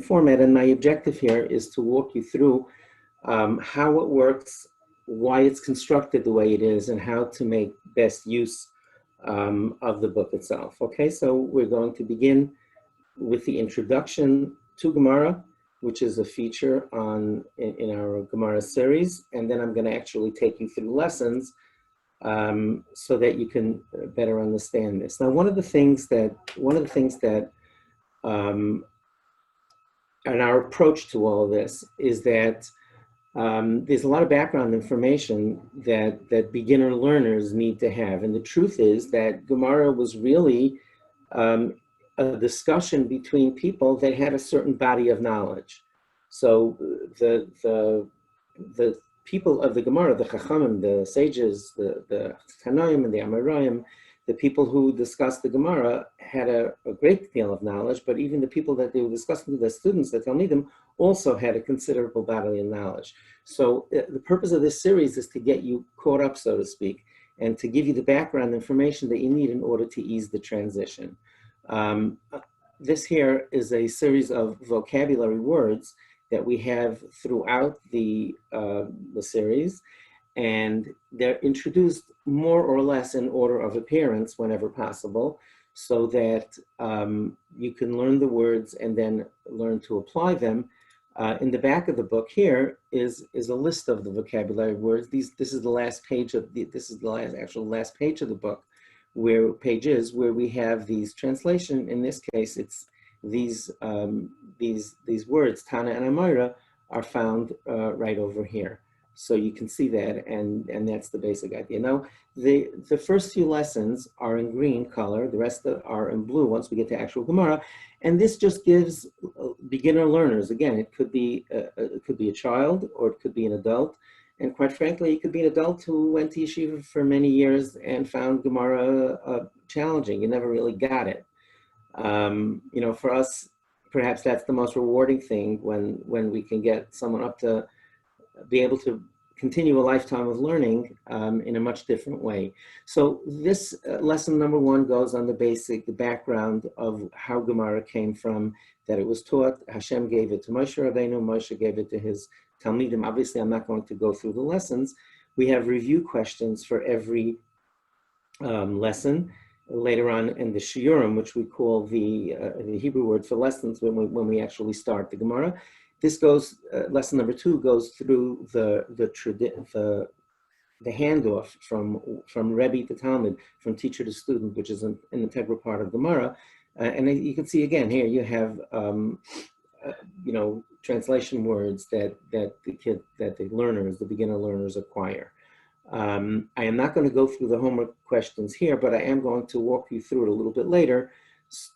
format, and my objective here is to walk you through how it works, why it's constructed the way it is, and how to make best use of the book itself. Okay, so we're going to begin with the introduction to Gemara, which is a feature in our Gemara series, and then I'm going to actually take you through lessons so that you can better understand this. Now, one of the things that and our approach to all of this is that there's a lot of background information that beginner learners need to have. And the truth is that Gemara was really a discussion between people that had a certain body of knowledge. So the people of the Gemara, the Chachamim, the sages, the Tanoim and the Amoraim, the people who discussed the Gemara had a great deal of knowledge, but even the people that they were discussing with the students, the Talmidim, also had a considerable body of knowledge. So the purpose of this series is to get you caught up, so to speak, and to give you the background information that you need in order to ease the transition. This here is a series of vocabulary words that we have throughout the series, and they're introduced more or less in order of appearance whenever possible, so that you can learn the words and then learn to apply them. In the back of the book here is a list of the vocabulary words. This is the last page of last page of the book, where we have these translation. In this case, it's these words, Tana and Amira, are found right over here. So you can see that, and that's the basic idea. Now, the first few lessons are in green color. The rest are in blue once we get to actual Gemara. And this just gives beginner learners, again, it could be a child or it could be an adult. And quite frankly, it could be an adult who went to yeshiva for many years and found Gemara challenging. You never really got it. For us, perhaps that's the most rewarding thing when we can get someone up to be able to continue a lifetime of learning in a much different way. So this lesson number one goes on the background of how Gemara came from, that it was taught. Hashem gave it to Moshe Rabbeinu, Moshe gave it to his Talmidim. Obviously, I'm not going to go through the lessons. We have review questions for every lesson. Later on in the shiurim, which we call the Hebrew word for lessons, when we actually start the Gemara. This goes, lesson number two goes through the handoff from Rebbe to Talmud, from teacher to student, which is an integral part of Gemara. And you can see again here, you have translation words that the learners, the beginner learners, acquire. I am not going to go through the homework questions here, but I am going to walk you through it a little bit later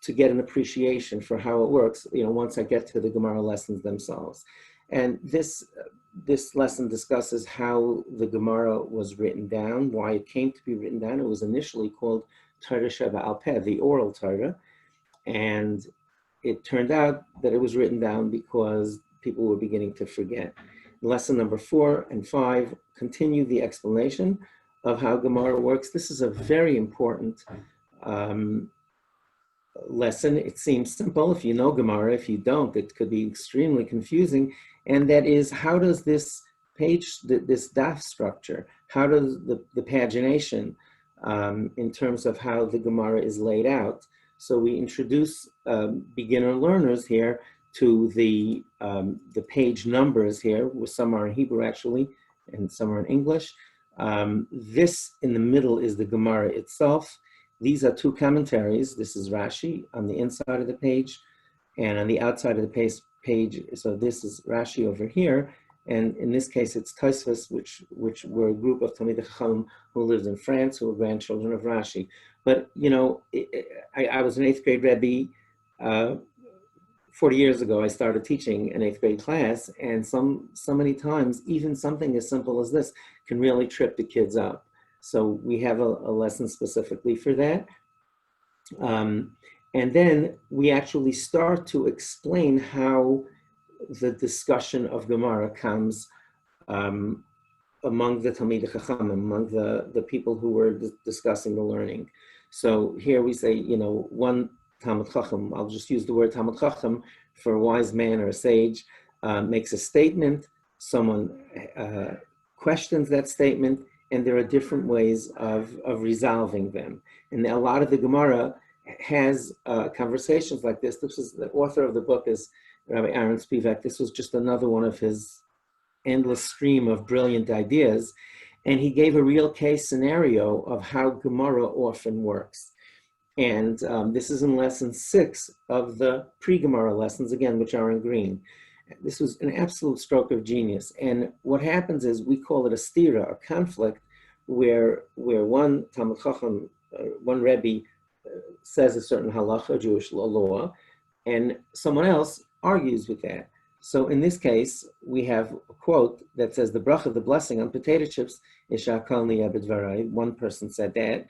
to get an appreciation for how it works, once I get to the Gemara lessons themselves. And this lesson discusses how the Gemara was written down, why it came to be written down. It was initially called Torah Sheba Al Peh, the oral Torah, and it turned out that it was written down because people were beginning to forget. Lesson number 4 and 5 continue the explanation of how Gemara works. This is a very important lesson. It seems simple if you know Gemara. If you don't, it could be extremely confusing. And that is, how does this page, this daf structure, how does the pagination in terms of how the Gemara is laid out? So we introduce beginner learners here to the page numbers here, where some are in Hebrew actually, and some are in English. This in the middle is the Gemara itself. These are two commentaries. This is Rashi on the inside of the page, and on the outside of the page, so this is Rashi over here, and in this case it's Tosfos, which were a group of Talmidei Chacham who lived in France, who were grandchildren of Rashi. But I was an 8th grade Rebbe. 40 years ago, I started teaching an 8th grade class, and so many times, even something as simple as this can really trip the kids up. So we have a lesson specifically for that. And then we actually start to explain how the discussion of Gemara comes among the Talmidei Chacham, among the people who were discussing the learning. So here we say, one Talmud Chacham, I'll just use the word Talmud Chacham, for a wise man or a sage makes a statement, someone questions that statement, and there are different ways of resolving them. And a lot of the Gemara has conversations like this. This is the author of the book is Rabbi Aaron Spivak. This was just another one of his endless stream of brilliant ideas. And he gave a real case scenario of how Gemara often works. And this is in lesson 6 of the pre-Gemara lessons, again, which are in green. This was an absolute stroke of genius. And what happens is we call it a stira, a conflict, where one Talmud Chacham, one Rebbe says a certain halacha, Jewish law, and someone else argues with that. So in this case, we have a quote that says, the bracha, the blessing on potato chips, is shakal niyeh b'dvarai. One person said that,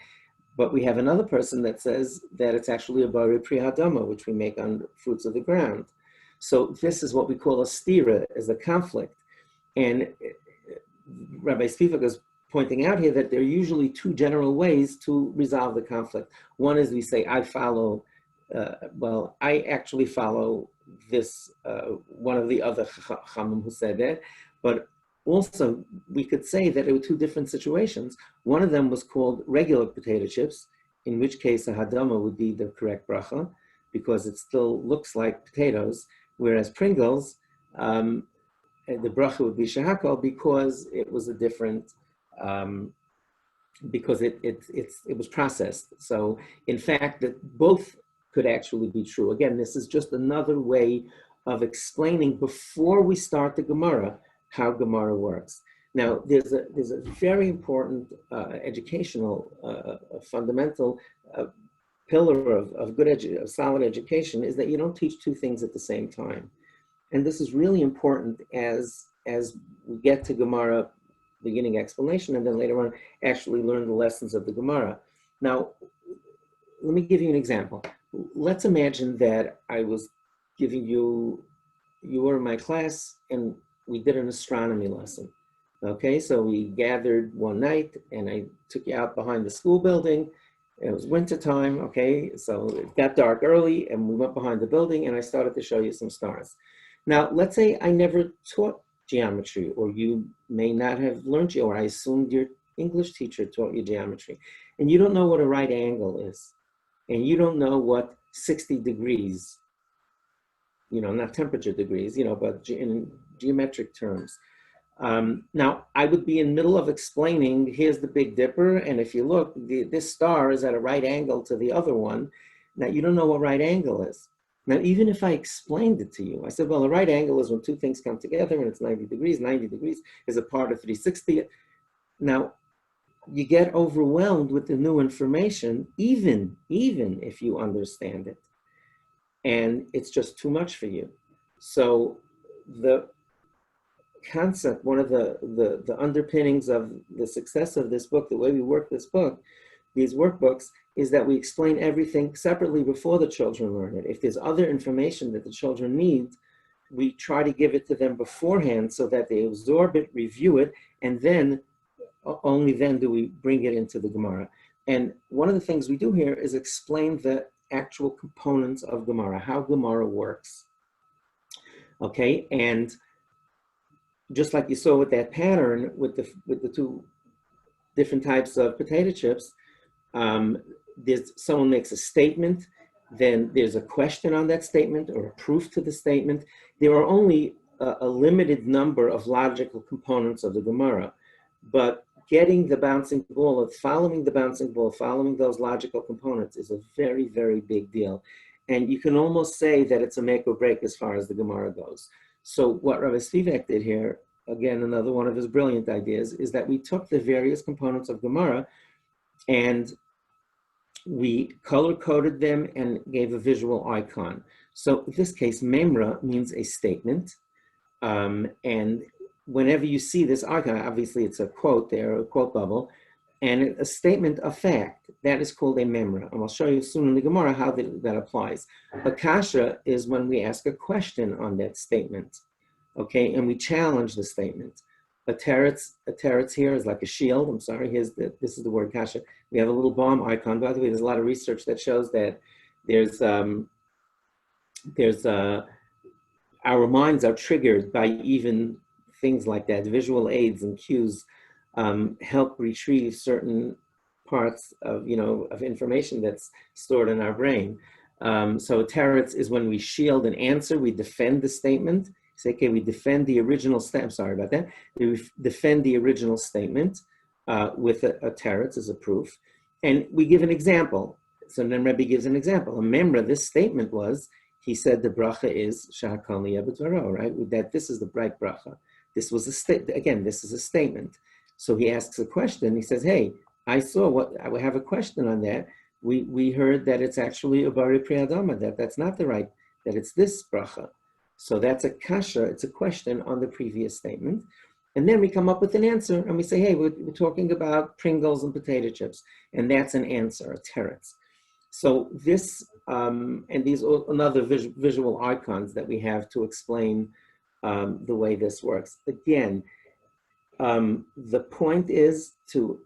but we have another person that says that it's actually a bari pri hadama, which we make on fruits of the ground. So this is what we call a stira, is a conflict. And Rabbi Spivak is pointing out here that there are usually 2 general ways to resolve the conflict. One is we say, I actually follow this, one of the other Chachamim who said that, but also we could say that there were 2 different situations. One of them was called regular potato chips, in which case a hadama would be the correct bracha, because it still looks like potatoes, whereas Pringles, the bracha would be shahakal because it was a different, because it was processed. So in fact, that both could actually be true. Again, this is just another way of explaining before we start the Gemara how Gemara works. Now, there's a very important educational, fundamental pillar of good solid education is that you don't teach 2 things at the same time. And this is really important as we get to Gemara beginning explanation, and then later on actually learn the lessons of the Gemara. Now, let me give you an example. Let's imagine that I was giving you were in my class and we did an astronomy lesson. Okay, so we gathered one night and I took you out behind the school building. It was winter time, okay, so it got dark early and we went behind the building and I started to show you some stars. Now, let's say I never taught geometry, or you may not have learned it, or I assumed your English teacher taught you geometry, and you don't know what a right angle is, and you don't know what 60 degrees, not temperature degrees, but in geometric terms. Now, I would be in the middle of explaining, here's the Big Dipper, and if you look, this star is at a right angle to the other one. Now, you don't know what right angle is. Now, even if I explained it to you, I said, well, a right angle is when 2 things come together and it's 90 degrees. 90 degrees is a part of 360. Now, you get overwhelmed with the new information, even if you understand it. And it's just too much for you. So the concept, one of the underpinnings of the success of this book, the way we work this book, these workbooks, is that we explain everything separately before the children learn it. If there's other information that the children need, we try to give it to them beforehand so that they absorb it, review it, and then, only then do we bring it into the Gemara. And one of the things we do here is explain the actual components of Gemara, how Gemara works. Okay, and just like you saw with that pattern with the 2 different types of potato chips, someone makes a statement, then there's a question on that statement or a proof to the statement. There are only a limited number of logical components of the Gemara, but getting the bouncing ball, following the bouncing ball, following those logical components is a very, very big deal. And you can almost say that it's a make or break as far as the Gemara goes. So what Rabbi Spivak did here, again, another one of his brilliant ideas, is that we took the various components of Gemara and we color-coded them and gave a visual icon. So in this case, memra means a statement. And whenever you see this icon, obviously it's a quote there, a quote bubble, and a statement of fact, that is called a memra. And I'll show you soon in the Gemara how that applies. A kasha is when we ask a question on that statement, okay? And we challenge the statement. A teretz here is like a shield. I'm sorry, this is the word kasha. We have a little bomb icon. By the way, there's a lot of research that shows that there's our minds are triggered by even things like that. Visual aids and cues help retrieve certain parts of, of information that's stored in our brain. So teretz is when we shield an answer, we defend the statement. Say, okay, we defend the original statement. Sorry about that. We defend the original statement with a teretz as a proof, and we give an example. So then Rebbe gives an example. Remember, this statement was, he said the bracha is shahakol niyeh b'dvaro, right? That this is the bright bracha. This was this is a statement. So he asks a question. He says, hey, I have a question on that. We heard that it's actually a bari pri adama, that's not the right, that it's this bracha. So that's a kasha, it's a question on the previous statement. And then we come up with an answer and we say, hey, we're talking about Pringles and potato chips. And that's an answer, a teretz. So this, and these are another visual icons that we have to explain the way this works. Again, the point is to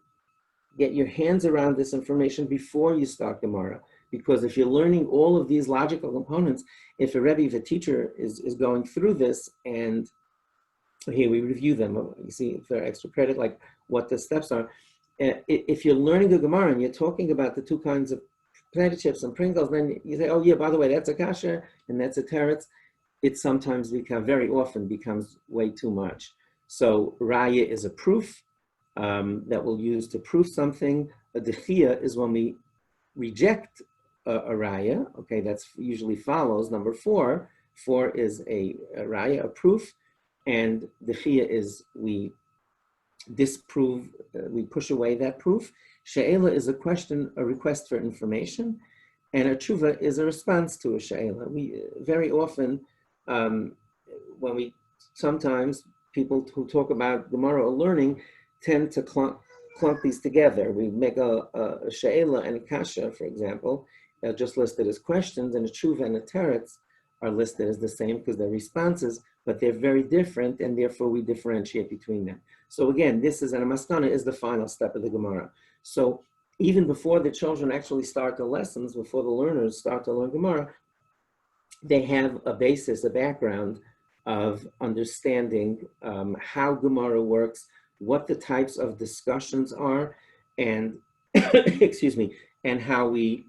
get your hands around this information before you start Gemara. Because if you're learning all of these logical components, if a Rebbe, if a teacher is going through this, and here we review them, you see for extra credit, like what the steps are. If you're learning a Gemara and you're talking about the two kinds of potato chips and Pringles, then you say, oh yeah, by the way, that's a kasha and that's a teretz. It sometimes very often becomes way too much. So raya is a proof that we'll use to prove something. A dechia is when we reject a raya. Okay, that's usually follows. Number 4. 4 is a raya, a proof. And dechia is we disprove, we push away that proof. She'ela is a question, a request for information. And a tshuva is a response to a she'ela. We very often, sometimes people who talk about Gemara or learning tend to clunk these together. We make a she'ela and a kasha, for example, just listed as questions, and a tshuva and a teretz are listed as the same because they're responses, but they're very different, and therefore we differentiate between them. So again, this is, and a maskana is the final step of the Gemara. So even before the children actually start the lessons, before the learners start to learn Gemara, they have a basis, a background of understanding how Gemara works, what the types of discussions are, and excuse me, and how we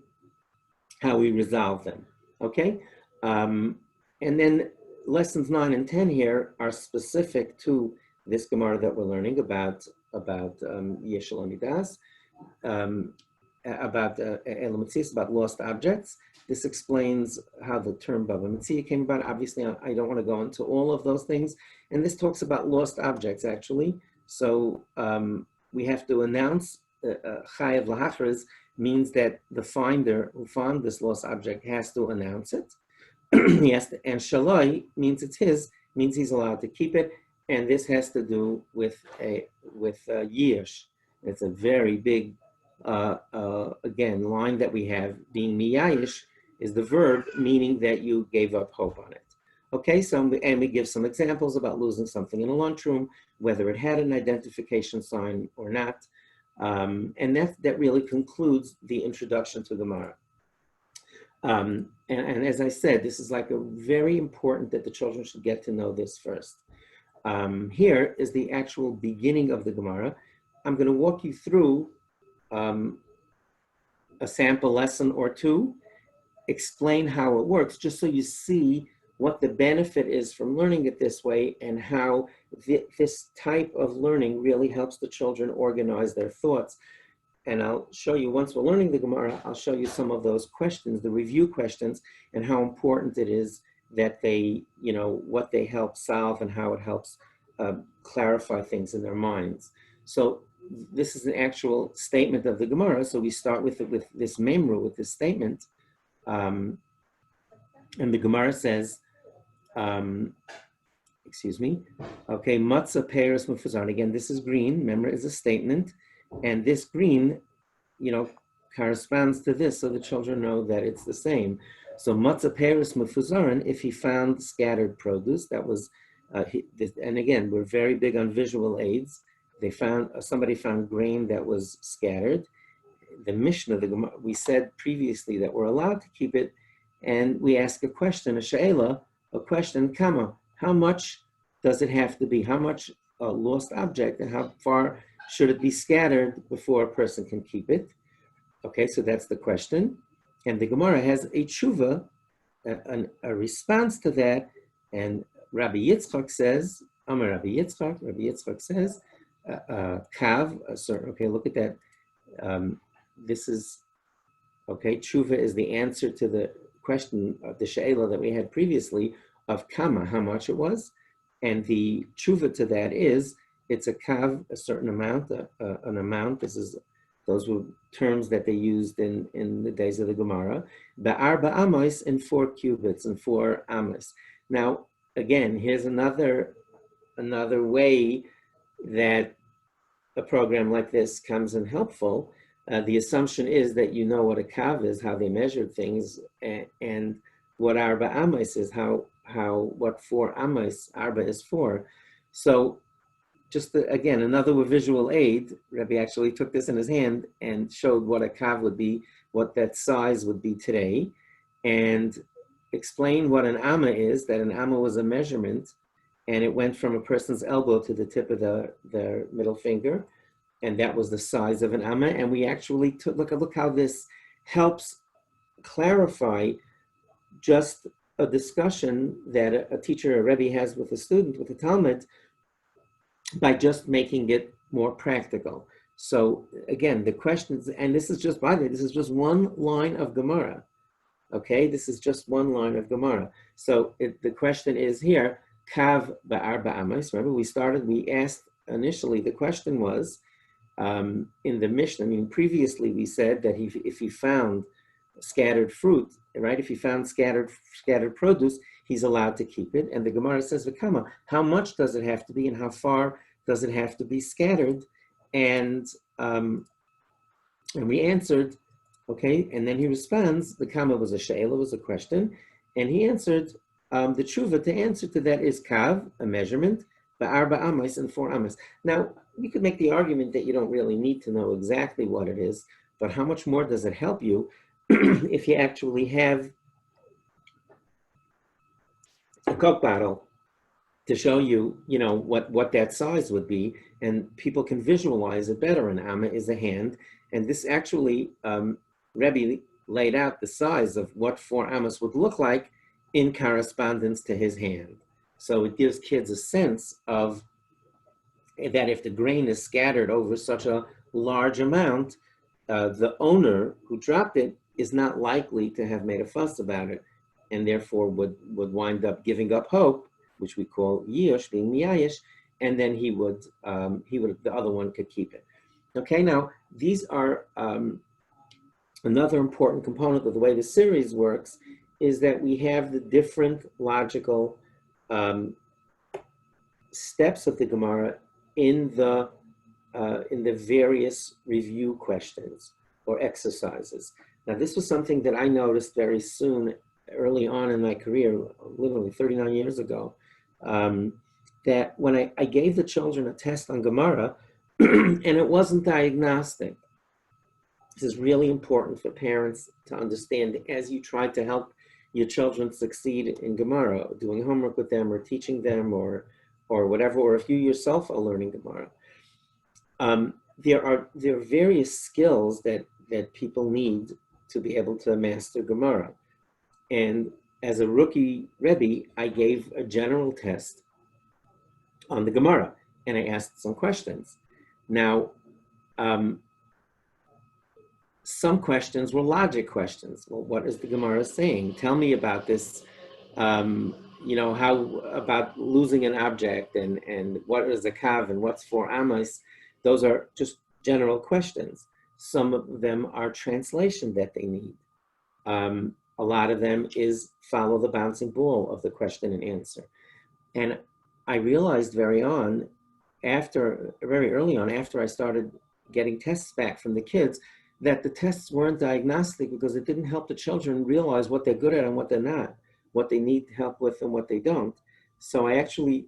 resolve them. Okay, and then lessons 9 and 10 here are specific to this Gemara that we're learning about Yeshel Amidas, about Elamitzias, about lost objects. This explains how the term Bava Metzia came about. Obviously, I don't want to go into all of those things. And this talks about lost objects, actually. So we have to announce Chayav Lahachriz means that the finder who found this lost object has to announce it. Yes, and Shalai means it's his, means he's allowed to keep it. And this has to do with Yish. It's a very big, again, line that we have. Being miyayish is the verb, meaning that you gave up hope on it. Okay, and we give some examples about losing something in a lunchroom, whether it had an identification sign or not. And that really concludes the introduction to Gemara. And as I said, this is like a very important that the children should get to know this first. Here is the actual beginning of the Gemara. I'm going to walk you through a sample lesson or two, explain how it works, just so you see what the benefit is from learning it this way and how this type of learning really helps the children organize their thoughts. And I'll show you, once we're learning the Gemara, I'll show you some of those questions, the review questions, and how important it is that they, what they help solve and how it helps clarify things in their minds. So this is an actual statement of the Gemara. So we start with this memru, with this statement. And the Gemara says, excuse me, okay, matzah peres mufuzan. Again, this is green. Memra is a statement. And this green, corresponds to this, so the children know that it's the same. So matzah peres mufuzaran, if he found scattered produce, that was, and again, we're very big on visual aids. Somebody found grain that was scattered. The Mishnah, we said previously that we're allowed to keep it, and we ask a question, a she'ela, a question, comma, how much does it have to be? How much lost object, and how far should it be scattered before a person can keep it? Okay, so that's the question. And the Gemara has a tshuva, a response to that. And Rabbi Yitzchak says, Rabbi Yitzchak says, kav, okay, look at that. This is, okay, tshuva is the answer to the question of the she'ela that we had previously of kama, how much it was. And the tshuva to that is, it's a kav, a certain amount, an amount. Those were terms that they used in the days of the Gemara. Ba'arba amos, in 4 cubits, and 4 amos. Now, again, here's another way that a program like this comes in helpful. The assumption is that you know what a kav is, how they measured things, and what arba amos is, what 4 amos, arba is 4. So just again, another visual aid. Rebbe actually took this in his hand and showed what a kav would be, what that size would be today, and explained what an amma is, that an amma was a measurement, and it went from a person's elbow to the tip of their middle finger, and that was the size of an amma. And we actually took, look how this helps clarify just a discussion that a teacher, a Rebbe, has with a student, with a Talmud, by just making it more practical. So again, the questions, and this is just, by the way, this is just one line of Gemara. Okay, this is just one line of Gemara. So the question is here, kav ba'arba amos. Remember, we asked initially, the question was, in the Mishnah, I mean, previously we said that if he found scattered fruit, right, if he found scattered produce, he's allowed to keep it. And the Gemara says, V'kama, how much does it have to be, and how far does it have to be scattered? And we answered, okay, and then he responds, the kama was a she'ela, was a question, and he answered, the tshuva to answer to that is kav, a measurement, ba'arba amos, and 4 amos. Now, we could make the argument that you don't really need to know exactly what it is, but how much more does it help you if you actually have a Coke bottle to show you, what that size would be, and people can visualize it better. An amma is a hand, and this actually, Rebbe laid out the size of what 4 amos would look like in correspondence to his hand. So it gives kids a sense of that if the grain is scattered over such a large amount, the owner who dropped it is not likely to have made a fuss about it, and therefore would wind up giving up hope, which we call yish, being miyayish, and then he would the other one could keep it. Okay, now these are another important component of the way the series works is that we have the different logical steps of the Gemara in the various review questions or exercises. Now, this was something that I noticed very soon, early on in my career, literally 39 years ago, that when I gave the children a test on Gemara, and it wasn't diagnostic. This is really important for parents to understand as you try to help your children succeed in Gemara, doing homework with them or teaching them or whatever, or if you yourself are learning Gemara. There are various skills that people need to be able to master Gemara. And as a rookie Rebbe, I gave a general test on the Gemara, and I asked some questions. Now, some questions were logic questions. Well, what is the Gemara saying? Tell me about this, how about losing an object, and what is a kav, and what's 4 amos? Those are just general questions. Some of them are translation that they need. A lot of them is follow the bouncing ball of the question and answer. And I realized very early on, after I started getting tests back from the kids, that the tests weren't diagnostic because it didn't help the children realize what they're good at and what they're not, what they need help with and what they don't. So I actually,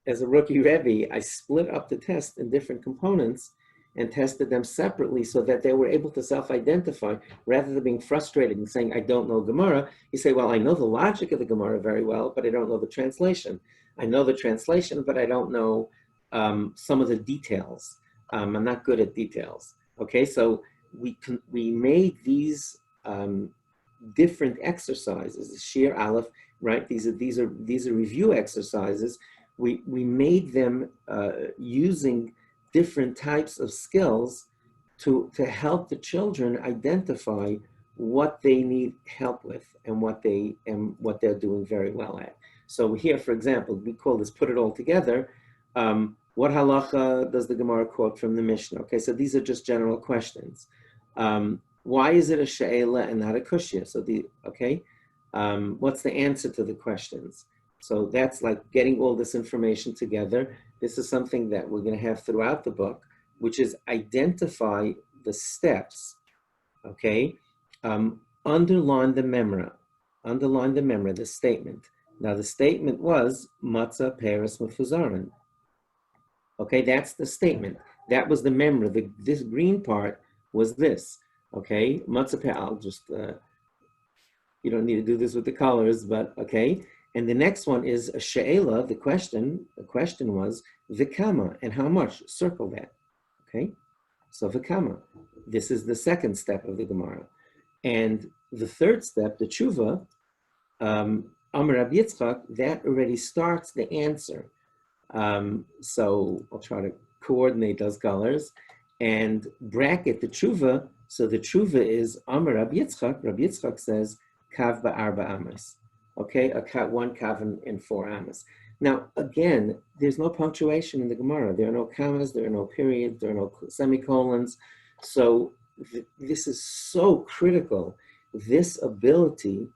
as a rookie Rebbe, I split up the test in different components and tested them separately so that they were able to self-identify rather than being frustrated and saying, I don't know Gemara. You say, well, I know the logic of the Gemara very well, but I don't know the translation. I know the translation, but I don't know some of the details. I'm not good at details. Okay, so we made these different exercises, Shir Aleph, right? These are review exercises. We made them using different types of skills to help the children identify what they need help with and what they're doing very well at. So here, for example, we call this put it all together. What halacha does the Gemara quote from the Mishnah? Okay, so these are just general questions. Why is it a she'ela and not a kushya? So what's the answer to the questions? So that's like getting all this information together. This is something that we're going to have throughout the book, which is identify the steps, okay? Underline the memra, the statement. Now the statement was matzah peres mefuzarin. Okay, that's the statement. That was the memra. This green part was this. Okay, matzah peres. I'll just you don't need to do this with the colors, but okay. And the next one is a she'ela. The question was v'kama, and how much? Circle that. Okay, so v'kama. This is the second step of the Gemara, and the third step, the tshuva, Amar Rabbi Yitzchak, that already starts the answer. So I'll try to coordinate those colors and bracket the tshuva. So the tshuva is Amar Rabbi Yitzchak. Rabbi Yitzchak says kav ba'arba amas. Okay, one kav and 4 amas. Now again, there's no punctuation in the Gemara. There are no commas. There are no periods. There are no semicolons. So this is so critical. This ability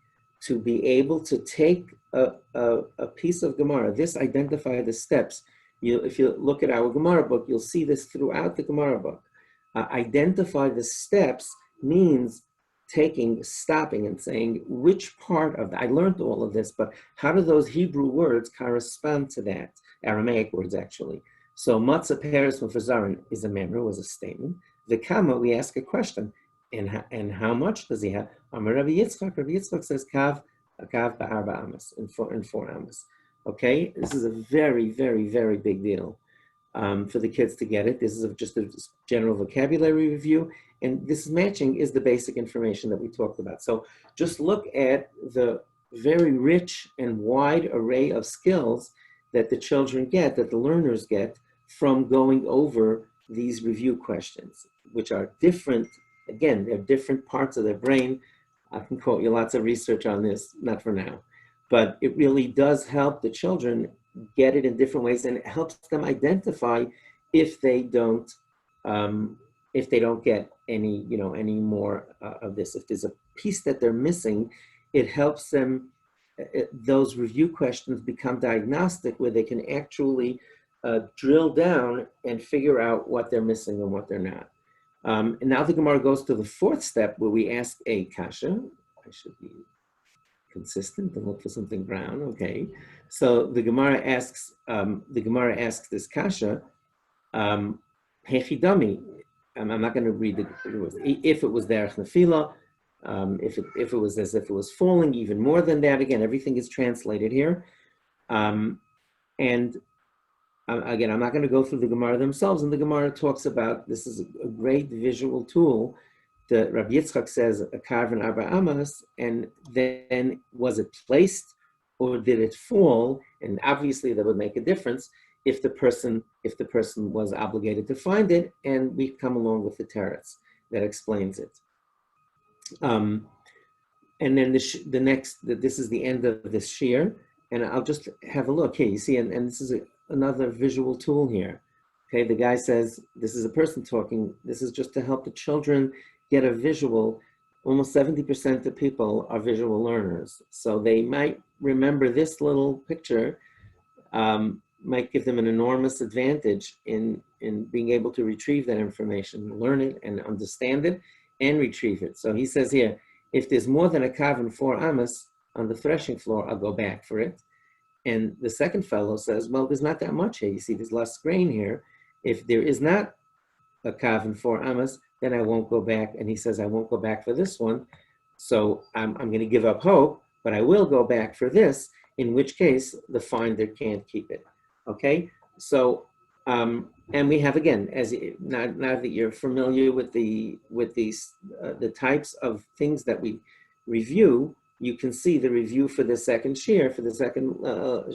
to be able to take a piece of Gemara, this identify the steps. If you look at our Gemara book, you'll see this throughout the Gemara book. Identify the steps means stopping and saying, which part of that, I learned all of this, but how do those Hebrew words correspond to that? Aramaic words, actually. So matzah peres mefuzarin is a memra, was a statement. The kama, we ask a question. And how much does he have? Amar Rabbi Yitzchak. Rabbi Yitzchak says kav ba'arba amas, in 4 amas. Okay, this is a very, very, very big deal for the kids to get it. This is just a general vocabulary review, and this matching is the basic information that we talked about. So just look at the very rich and wide array of skills that the children get, that the learners get from going over these review questions, which are different. Again, they're different parts of their brain. I can quote you lots of research on this, not for now, but it really does help the children get it in different ways, and it helps them identify if they don't get any more of this. If there's a piece that they're missing, it helps them. Those review questions become diagnostic, where they can actually drill down and figure out what they're missing and what they're not. And now the Gemara goes to the 4th step, where we ask a kasha. I should be consistent and look for something brown. Okay, so the Gemara asks this kasha, hechidami. I'm not going to read if it was derech nefila, if it was as if it was falling, even more than that. Again, everything is translated here, and again, I'm not going to go through the Gemara themselves, and the Gemara talks about, this is a great visual tool that Rabbi Yitzchak says, a kav and arba amas, and then was it placed or did it fall? And obviously that would make a difference if the person was obligated to find it, and we come along with the teretz that explains it. And then this is the end of this shir, and I'll just have a look here. You see, and this is another visual tool here. Okay, the guy says, this is a person talking. This is just to help the children get a visual. Almost 70% of people are visual learners. So they might remember this little picture, might give them an enormous advantage in being able to retrieve that information, learn it and understand it and retrieve it. So he says here, if there's more than a kav and 4 amas on the threshing floor, I'll go back for it. And the second fellow says, well, there's not that much here. You see, there's less grain here. If there is not a kav and 4 amas, then I won't go back. And he says, I won't go back for this one. So I'm going to give up hope, but I will go back for this, in which case the finder can't keep it. Okay? So, and we have, again, now that you're familiar with the types of things that we review, you can see the review for the second shiur, for the second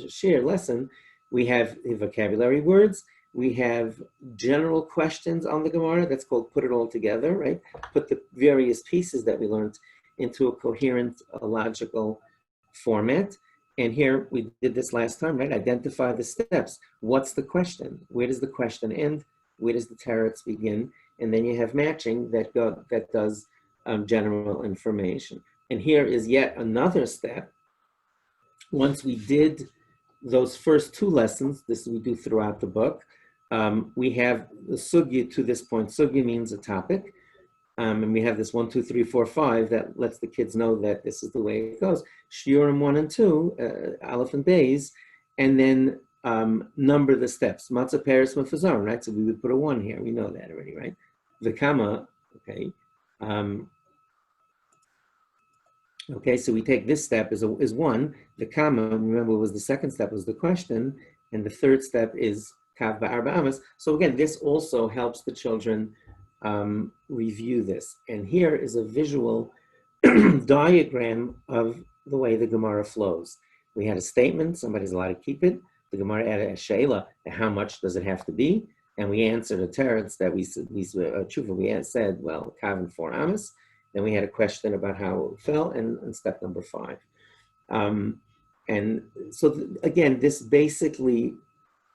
shiur lesson. We have the vocabulary words. We have general questions on the Gemara. That's called put it all together, right? Put the various pieces that we learned into a coherent, logical format. And here we did this last time, right? Identify the steps. What's the question? Where does the question end? Where does the teretz begin? And then you have matching that does general information. And here is yet another step. Once we did those first two lessons, this we do throughout the book, we have the sugya to this point. Sugya means a topic. And we have this 1, 2, 3, 4, 5 that lets the kids know that this is the way it goes. Shiurim 1 and 2, Aleph and Beis, and then number the steps. Matzah, Paris, Mefazon, right? So we would put a 1 here. We know that already, right? Vikama, okay. Okay, so we take this step is 1. Vikama, remember, was the second step, was the question, and the third step is Kav Ba'arba Amas. So again, this also helps the children review this. And here is a visual diagram of the way the Gemara flows. We had a statement, somebody's allowed to keep it. The Gemara added a sheila, how much does it have to be? And we answered a teretz that we said, well, kav and 4 amas. Then we had a question about how it fell, and step number 5. And so again, this basically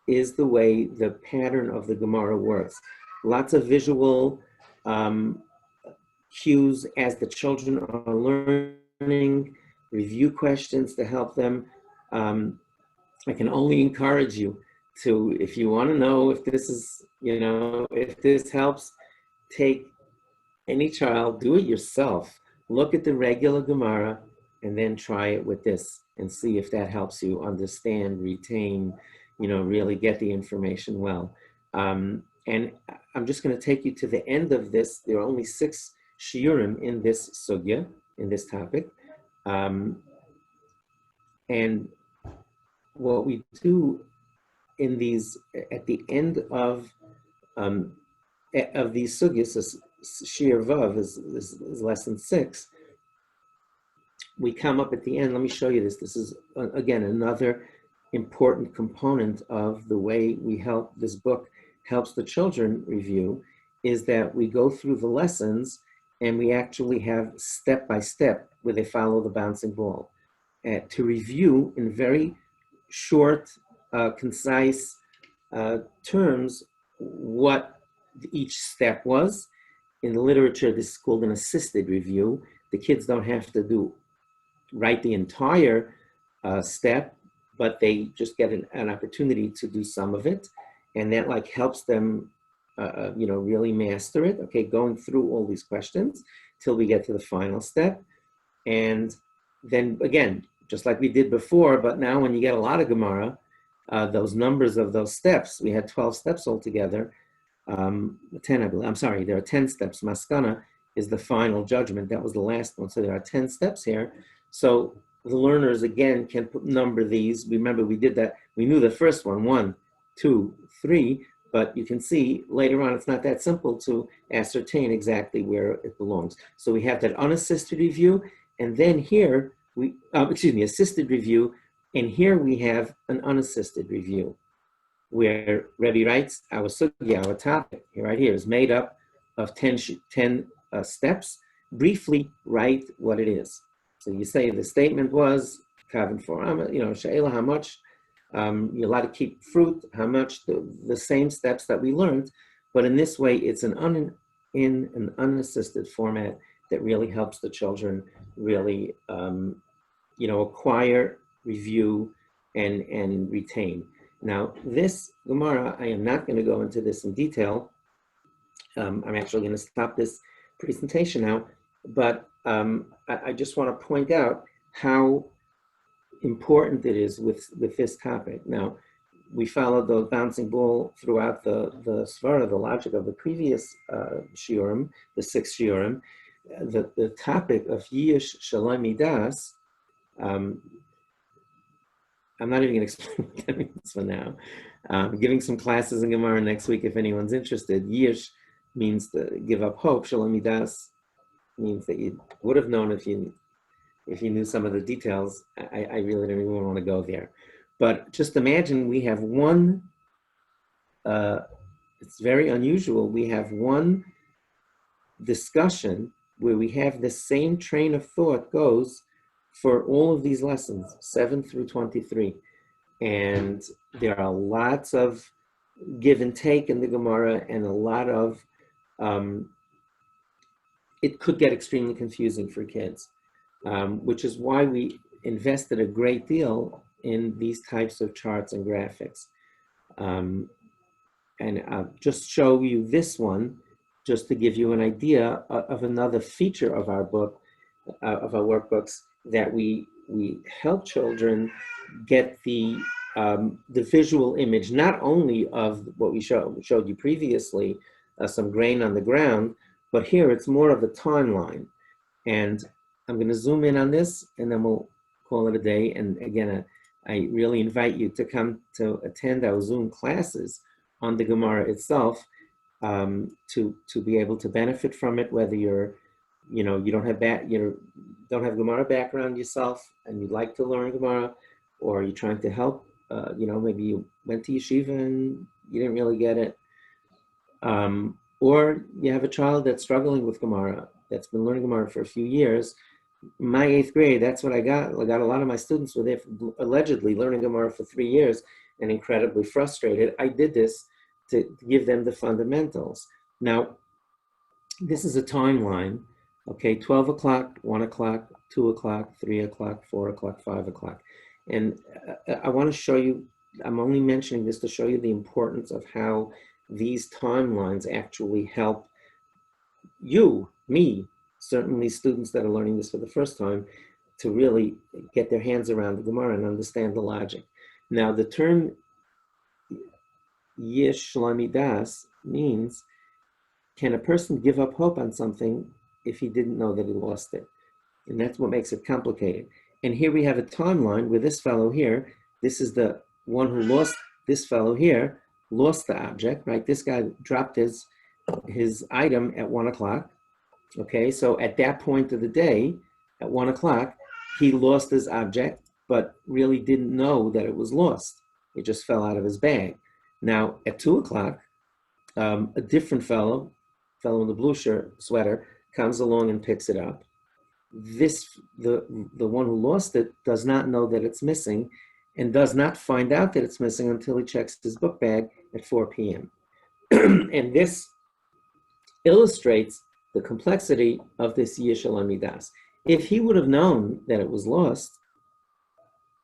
is the way the pattern of the Gemara works. Lots of visual cues as the children are learning, review questions to help them. I can only encourage you to, if you want to know if this is, if this helps, take any child, do it yourself. Look at the regular Gemara and then try it with this and see if that helps you understand, retain, really get the information well. And I'm just going to take you to the end of this. There are only 6 shiurim in this sugya, in this topic. And what we do in these, at the end of these sugyas, shiur vav is lesson 6. We come up at the end. Let me show you this. This is, again, another important component of the way we help this book helps the children review, is that we go through the lessons and we actually have step by step where they follow the bouncing ball to review in very short, concise terms what each step was. In the literature, this is called an assisted review. The kids don't have to write the entire step, but they just get an opportunity to do some of it. And that helps them, really master it. Okay, going through all these questions till we get to the final step. And then again, just like we did before, but now when you get a lot of Gemara, those numbers of those steps, we had 12 steps altogether. 10, I believe. I'm sorry, there are 10 steps. Maskana is the final judgment. That was the last one. So there are 10 steps here. So the learners, again, can number these. Remember, we did that. We knew the first one, 1, 2, 3, but you can see later on it's not that simple to ascertain exactly where it belongs. So we have that unassisted review, and then here we, assisted review, and here we have an unassisted review, where Rebbe writes, our sugya, our topic, right here, is made up of 10 steps. Briefly write what it is. So you say the statement was, kav and 4 amas, she'ela, how much? You're allowed to keep fruit, how much, the same steps that we learned, but in this way, it's in an unassisted format that really helps the children really, acquire, review, and retain. Now, this Gemara, I am not going to go into this in detail. I'm actually going to stop this presentation now, but I just want to point out how important it is with this topic. Now, we followed the bouncing ball throughout the svara, the logic of the previous shiurim, the 6 shiurim. The topic of Yish Shalom Midas, I'm not even going to explain what that means for now. I'm giving some classes in Gemara next week if anyone's interested. Yish means to give up hope. Shalom Midas means that you would have known if you knew some of the details. I really don't even want to go there. But just imagine we have one, it's very unusual, we have one discussion where we have the same train of thought goes for all of these lessons, 7 through 23. And there are lots of give and take in the Gemara and a lot of, it could get extremely confusing for kids, which is why we invested a great deal in these types of charts and graphics. And I'll just show you this one, just to give you an idea of another feature of our book, of our workbooks, that we help children get the visual image, not only of what we showed you previously, some grain on the ground, but here it's more of a timeline. And I'm going to zoom in on this, and then we'll call it a day. And again, I really invite you to come to attend our Zoom classes on the Gemara itself, to be able to benefit from it, whether you don't have Gemara background yourself and you'd like to learn Gemara, or you're trying to help, maybe you went to yeshiva and you didn't really get it, or you have a child that's struggling with Gemara, that's been learning Gemara for a few years. My 8th grade, that's what I got. I got a lot of my students were there allegedly learning Gemara for 3 years and incredibly frustrated. I did this to give them the fundamentals. Now, this is a timeline, okay, 12 o'clock, 1 o'clock, 2 o'clock, 3 o'clock, 4 o'clock, 5 o'clock. And I want to show you, I'm only mentioning this to show you the importance of how these timelines actually help you, me, certainly students that are learning this for the first time, to really get their hands around the Gemara and understand the logic. Now, the term Yish Shlamidas means, can a person give up hope on something if he didn't know that he lost it? And that's what makes it complicated. And here we have a timeline where this fellow here, this is the one who lost, this fellow here lost the object, right? This guy dropped his item at 1 o'clock. Okay, so at that point of the day, at 1 o'clock, he lost his object, but really didn't know that it was lost. It just fell out of his bag. Now, at 2 o'clock, a different fellow in the blue sweater, comes along and picks it up. The one who lost it does not know that it's missing and does not find out that it's missing until he checks his book bag at 4 p.m. And this illustrates the complexity of this Yish Shalom Midas. If he would have known that it was lost,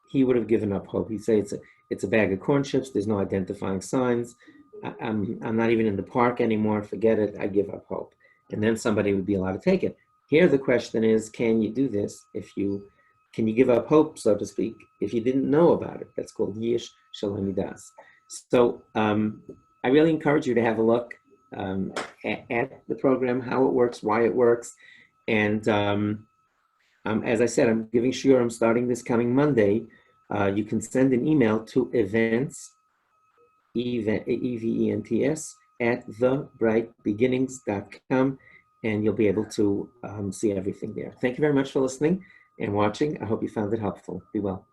he would have given up hope. He'd say it's a bag of corn chips. There's no identifying signs. I'm not even in the park anymore. Forget it. I give up hope. And then somebody would be allowed to take it. Here the question is, can you do this? Can you give up hope, so to speak, if you didn't know about it? That's called Yish Shalom Midas. So I really encourage you to have a look at the program, how it works, why it works. And as I said, I'm giving shiurim starting this coming Monday. You can send an email to events, events, at thebrightbeginnings.com, and you'll be able to see everything there. Thank you very much for listening and watching. I hope you found it helpful. Be well.